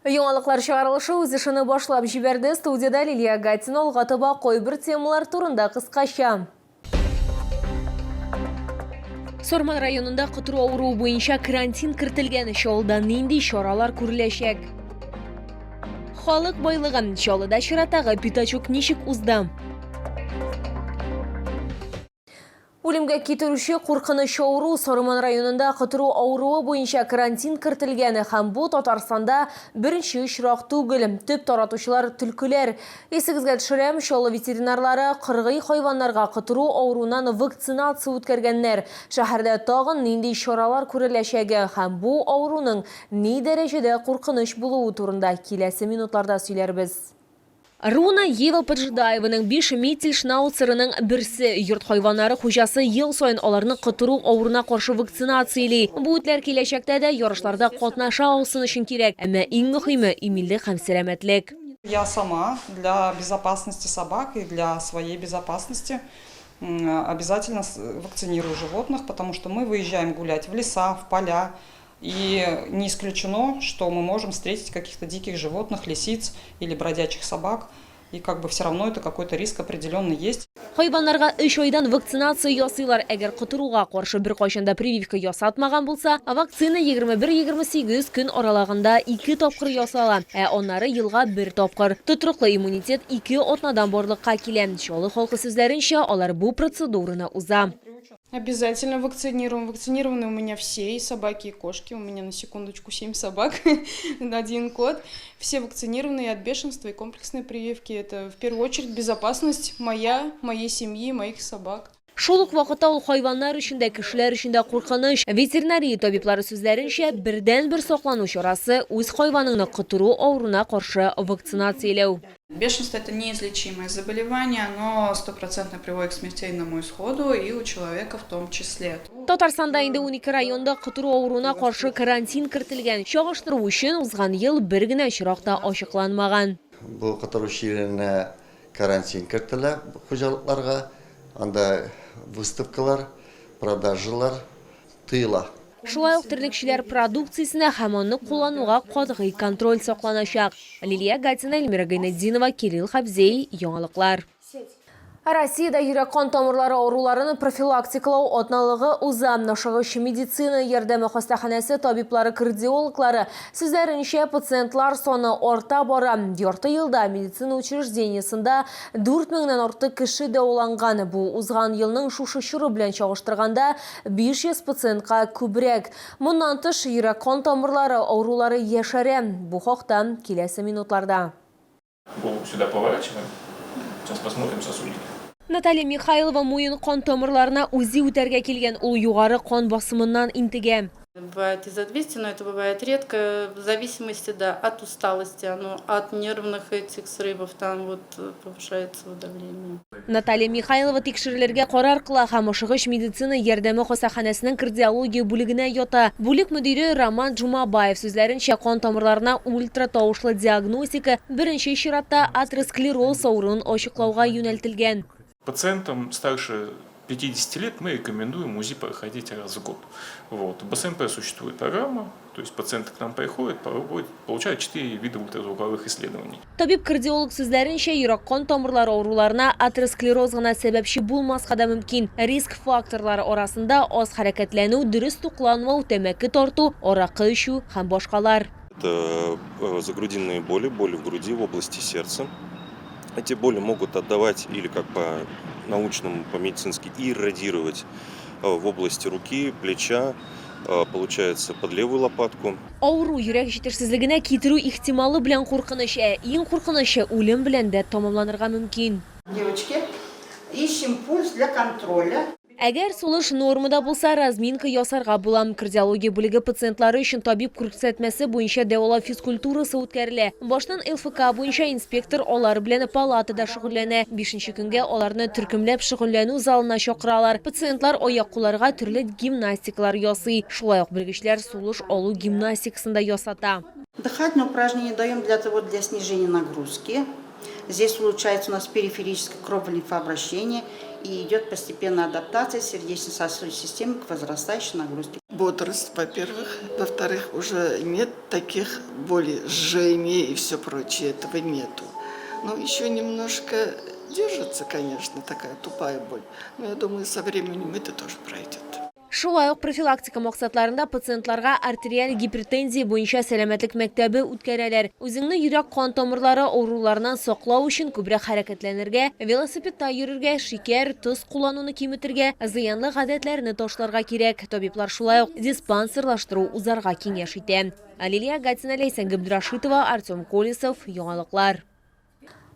Яңалыклар чыгарылышы үз ишини башлап жиберди. Студияда Лилия Гатина алгатыба койбир темалар турында кыскача. Сорман районунда кытыруу ооруу боюнча карантин киртилген. Шолда нинди чаралар көрүлөшөк? Халык байлыгын Чалыда чиратагы Питачук ничек узды? Өлімге кетіруші қорқыныш ауру Сорман районында кытыруу ауруы бойынша карантин кіртілгені һәм бу Татарстанда бірінші ұшырақ түгел. Төп таратушылар түлкілер. Есігізге түшірем, Чалы ветеринарлары қырғый хайванларға кытыруу ауруынан вакцинация өткергеннер. Шәһәрдә тагын нинди чаралар күреләчәге һәм бу ауруның ни дәрәҗәдә куркыныч булуы турында киләсе минутларда сөйләрбез. Руна Ева Поджидаеваның 5 метил шнауцерының бірсі. Йорт хайваннары хуҗасы ел сайын аларны кытыруу авыруына каршы вакцинациялый. Бу үтләр киләчәктә дә ярышларда катнаша алсын өчен кирәк. Әмма иң мөһиме иминлек һәм сәламәтлек. Я сама для безопасности собак и для своей безопасности обязательно вакцинирую животных, потому что мы выезжаем гулять в леса, в поля. И не исключено, что мы можем встретить каких-то диких животных, лисиц или бродячих собак. И все равно это какой-то риск определенный есть. Хайваннарга 3 айдан вакцинация ясыйлар. Әгәр кытыруга каршы бер кайчанда прививка ясатмаган булса, вакцина 21-28 көн аралагында 2 тапкыр ясала. Аннары елга 1 тапкыр. Тотрыклы иммунитет 2 атнадан барлыкка килә. Чалы халкы сүзләренчә, алар бу процедураны уза. Обязательно вакцинируем. Вакцинированы у меня все, и собаки, и кошки. У меня на секундочку 7 собак, 1 кот. Все вакцинированы и от бешенства, и комплексной прививки. Это в первую очередь безопасность моей семьи, моих собак. Шул ук вакытта ул хайваннар өчен дә, кешеләр өчен дә куркыныч. Ветеринария табиблары сүзләренчә, бердән-бер саклану чарасы үз хайваныңны кытыруу авыруына каршы вакцинацияләү. Бешенство – это неизлечимое заболевание, оно 100% приводит к смертельному исходу и у человека в том числе. Татарстанда инде 12 районда кытыруу авыруына каршы карантин кертилгән. Чагыштыру өчен узган ел бер генә чиракта ачыкланмаган. Бу кытыруучыларына карантин кертелә хуҗалыкларга, анда выставкалар, продажалар тыела. Шулай ук терлекчеләр продукциясенә һәм аны куллануга катгый контроль сакланачак. Лилия Гатина, Эльмира Гайнетдинова, Кирилл Хабзей, Яңалыклар. Россияда йөрәк-кан тамырлары ауруларын профилактикалау атналыгы уза. Ашыгыч медицина ярдәме хастаханәсе табиблары, кардиологлары сүзләренчә, пациентлар саны арта бара. Ярты елда медицина учреждениесында 4000-нән артык кеше дәваланган. Бу узган елның шушы чоры белән чагыштырганда 500 пациентка күбрәк. Моннан тыш йөрәк-кан тамырлары аурулары яшәрә. Бу хакта киләсе минутларда. Сюда поворачиваем. Сейчас посмотрим сосудики. Наталья Михайлова муен кан тамырларына үзи үтәргә килгән. Ул югары кан басымыннан интегә. Бывает и за 200, но это бывает редко, в зависимости от усталости, от нервных этих срывов, там повышается давление. Наталья Михайлова тикшерүләргә карар кыла һәм ашыгыч медицина ярдәме хастаханәсенең кардиология бүлегенә ята. Бүлек мөдире Роман Джумабаев сүзләренчә, кан тамырларына ультратауышлы диагностика беренче чиратта атеросклероз авыруын ачыклауга юнәлтелгән. Пациентам старше 50 лет мы рекомендуем УЗИ проходить раз в год. В БСМП существует программа, то есть пациенты к нам приходят, получают 4 вида ультразвуковых исследований. Табиб-кардиолог сүзләренчә, йөрәк-кан тамырлары авыруларына атеросклероз гына сәбәпче булмаска да мөмкин. Риск факторлары арасында аз хәрәкәтләнү, дөрес тукланмау, тәмәке тарту, аракы эчү һәм башкалар. Это загрудинные боли в груди, в области сердца. Эти боли могут отдавать или по-научному, по-медицински иррадировать в области руки, плеча, получается под левую лопатку. Авыру йөрәк җитешсезлегенә китерү ихтималы белән куркыныч, иң куркынычы үлем белән дә тамамланырга мөмкин. Девочки, ищем пульс для контроля. Әгәр сулыш нормада булса, разминка ясарга була. Кардиология бүлеге пациентлары өчен табиб күрсәтмәсе буенча дәвалау физкультурасы үткәрелә. Баштан ЛФК буенча инспектор алар белән палатада шөгыльләнә. 5нче көнгә аларны төркемләп шөгыльләнү залына чакыралар. Пациентлар аяк-кулларга төрле гимнастикалар ясый. Шулай ук белгечләр сулыш алу гимнастикасында ясата. Дыхательные упражнения даем для снижения нагрузки. Здесь улучшается у нас периферическое кровно-лимфообращение и идет постепенная адаптация сердечно-сосудистой системы к возрастающей нагрузке. Бодрость, во-первых. Во-вторых, уже нет таких болей, жжения и все прочее. Этого нету. Но еще немножко держится, конечно, такая тупая боль. Но я думаю, со временем это тоже пройдет. Шулай ук профилактика максатларында пациентларга артериаль гипертензия буенча сәламәтлек мәктәбе үткәрәләр. Үзеңне йөрәк кан тамырлары авыруларыннан саклау өчен күбрәк хәрәкәтләнергә, велосипедта йөрергә, шикәр, тоз куллануны киметергә, зыянлы гадәтләрне ташларга кирәк. Табиблар шулай ук диспансерлаштыру узарга киңәш итә. Алилия Гатина, Лейсан Габдрашитова, Артем Колесов, Яңалыклар.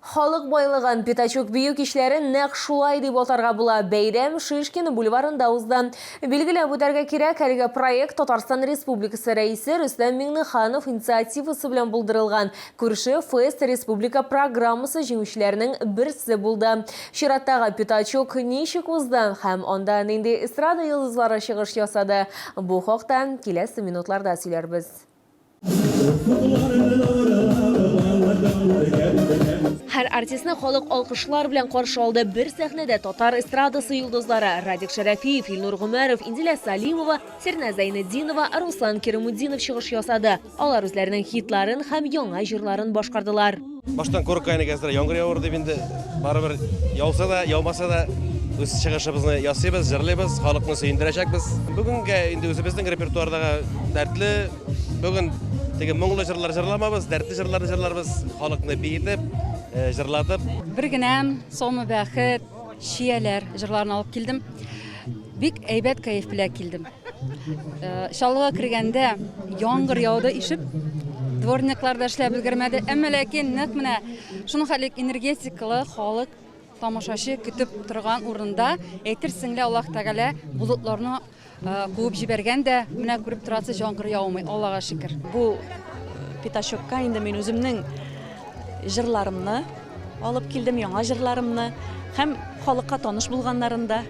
Халык байлыгын Пятачок бию кичләрен нәкъ шулай дип атарга була. Бәйрәм Шишкин бульварында узды. Билгеләп үтәргә кирәк, әлеге проект Татарстан Республикасы рәисе Рөстәм Миңнеханов инициативасы белән булдырылган. Күрше Фест Республика программасы җиңүчеләренең берсе булды. Чираттагы Пятачок ничек узды һәм анда нинди эстрада йолдызлары чыгыш ясады? Бу хакта киләсе минутларда сөйләрбез. Һәр артистны халык алкышлар белән каршы алды. Бер сәхнәдә татар эстрадасы йолдызлары Радик Шәрәфиев, Илнур Гомәров, Инзилә Салимова, Серназ Зайнетдинова, Руслан Керимуддинов чыгыш ясады. Алар үзләренең хитларын һәм яңа җырларын башкардылар. Баштан коркайны әзер яңгыр явыр дип инде барыбер яуса да, яумаса да үз чыгышыбызны ясыйбыз, җырлыйбыз, халыкны сөендерәчәкбез. Бүгенгә инде үзебезнең репертуардагы дәртле, бүген теге моңлы җырлар җырламабыз, дәртле җырларны җырларбыз, халыкны биетеп, җырлатып. Бер генә соңгы бәхет, шияләр җырларын алып килдем. Бик әйбәт кайф белән килдем. Шалга кергәндә яңгыр яуды ишеп, дворниклар да эшләп өлгермәде. Әмма ләкин нәкъ менә шуның хәлик энергетикалы халык тамашачы көтеп торган урында әйтерсең лә Аллаһ Тәгалә болытларны куып җибәргән дә, менә күреп торасы яңгыр яумый, Аллага шөкер. Бу Пятачокка инде мин үземнең җырларымны алып килдем, яңа җырларымны һәм халыкка таныш булганнарында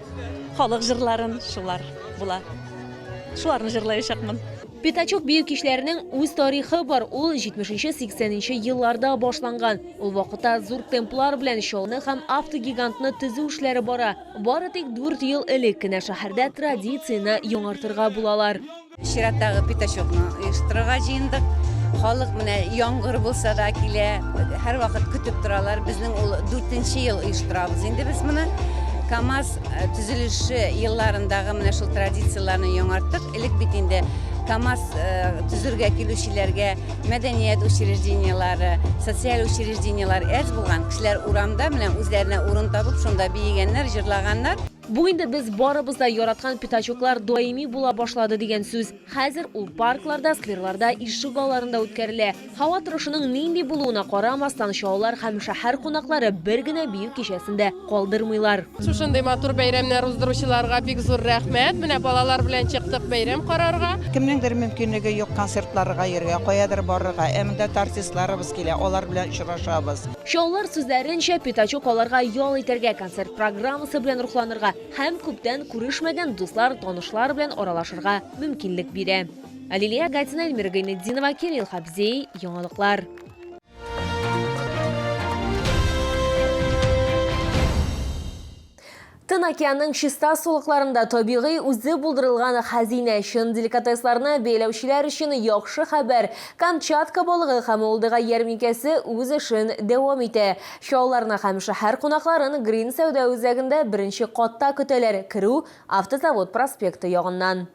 халык җырларын шулар була. Шуларны җырлаячакмын. Пятачок бию кичләренең үз тарихы бар. Ул 70-80 елларда башланган. Ул вакытта зур темплар белән шоуны һәм автогигантны төзү эшләре бара. Бары тик 4 ел элек кенә шәһәрдә традицияне яңартырга булалар. Чираттагы Пятачокны оештырырга җыендык. Халык менә яңгыр булса да килә, һәр вакыт көтеп торалар. Безнең ул 4нче ел оештырабыз. Инде без моны КАМАЗ төзелеше елларындагы менә шул традицияларны яңарттык. Элек бит инде КАМАЗ төзергә килүчеләргә мәдәният учреждениялары, социаль учреждениялар әз булган. Кешеләр урамда менә үзләренә урын табып, шунда биегәннәр, җырлаганнар. Бу инде без барыбыз да яраткан Пятачоклар даими була башлады дигән сүз. Хәзер ул паркларда, скверларда, ишек алларында үткәрелә. Һава торышының нинди булуына карамастан шоулар һәм шәһәр кунаклары бер генә бию кичәсендә калдырмыйлар. Шушындый матур бәйрәмнәр уздыручыларга бик зур рәхмәт. Менә балалар белән чыктык бәйрәм карарга. Кемнеңдер мөмкинлеге юк концертларга йөрергә, каядыр барырга. Әмдә артистларыбыз килә, алар белән очрашабыз. Шоулар сүзләренчә Пятачок аларга ял итәргә, концерт программасы белән рухланырга һәм күптән күрешмәгән дуслар, танышлар белән аралашырга мөмкинлек бирә. Алилия Гатина, Эльмира Гайнетдинова, Кирилл Хабзей, Яңалыклар. Тын океанның чиста сулыкларында табигый үзе булдырылган хәзинә өчен деликатесларны бәйләүчеләр өчен яхшы хәбәр. Камчатка балыгы һәм улдыга ярминкәсе үз эшен дәвам итә. Шоуларны һәм шәһәр кунакларын Грин сәүдә үзәгендә беренче катта көтәләр. Керү Автозавод проспекты ягыннан.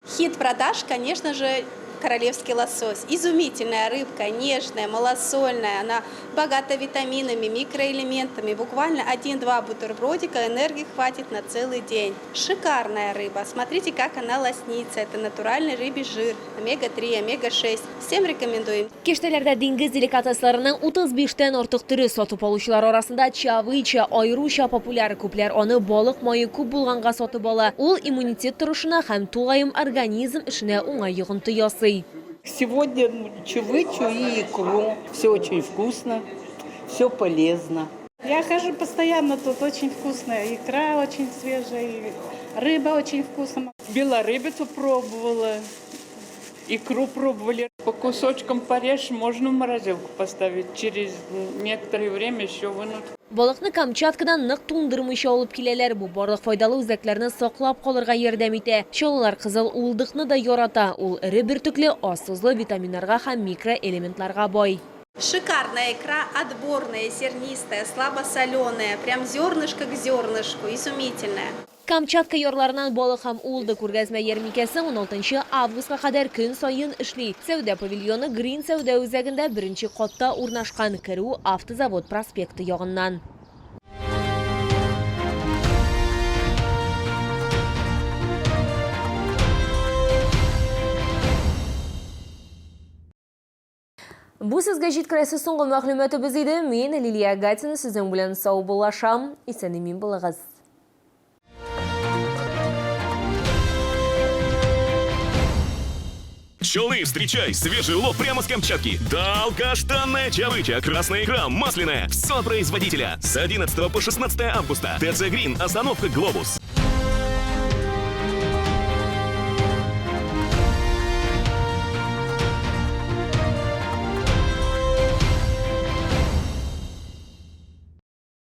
Хит продаж, конечно же, королевский лосось. Изумительная рыбка, нежная, малосольная. Она богата витаминами, микроэлементами. Буквально 1-2 бутербродика энергии хватит на целый день. Шикарная рыба. Смотрите, как она лоснится. Это натуральный рыбий жир. Омега-3, омега-6. Всем рекомендуем. Кештәләрдә диңгез деликатесларының 35-тән артык түрі сатып алучылар арасында чавыча, айруча популяр. Күпләр аны балык майы күп булганга сатып ала. Ул иммунитет торышына һәм тугайым организм эшенә уңай йогынты ясый. Сегодня чавычу и икру. Все очень вкусно, все полезно. Я хожу постоянно, тут очень вкусная. Икра очень свежая, рыба очень вкусная. Белорыбицу пробовала, икру пробовали. По кусочкам порежь, можно в морозилку поставить. Через некоторое время еще вынуть. Балыкны Камчаткадан нык тундырмыйча алып киләләр. Бу барлык файдалы үзәкләрне саклап калырга ярдәм итә. Чалалар кызыл улдыкны да ярата. Ул эре бөртекле, аз тузлы витаминнарга һәм микроэлементларга бай. Шикарная икра, отборная, зернистая, слабосоленая, прям зернышко к зернышку, изумительная. Камчатка ярларынан балык һәм улды күргәзмә ярминкәсе 16 августка кадәр көн сайын эшли. Сәүдә павильоны Green сәүдә үзәгендә беренче катта урнашкан. Керү Автозавод проспекты ягыннан. Бу сезгә җиткерәсе соңгы мәгълүматыбыз иде. Мин Лилия Гатина сезнең белән сау булашам. Исән-имин булыгыз. Пчелы, встречай! Свежий улов прямо с Камчатки. Долгожданная чавыча, красная икра, масляная. Все от производителя. С 11 по 16 августа. ТЦ Green, остановка Глобус.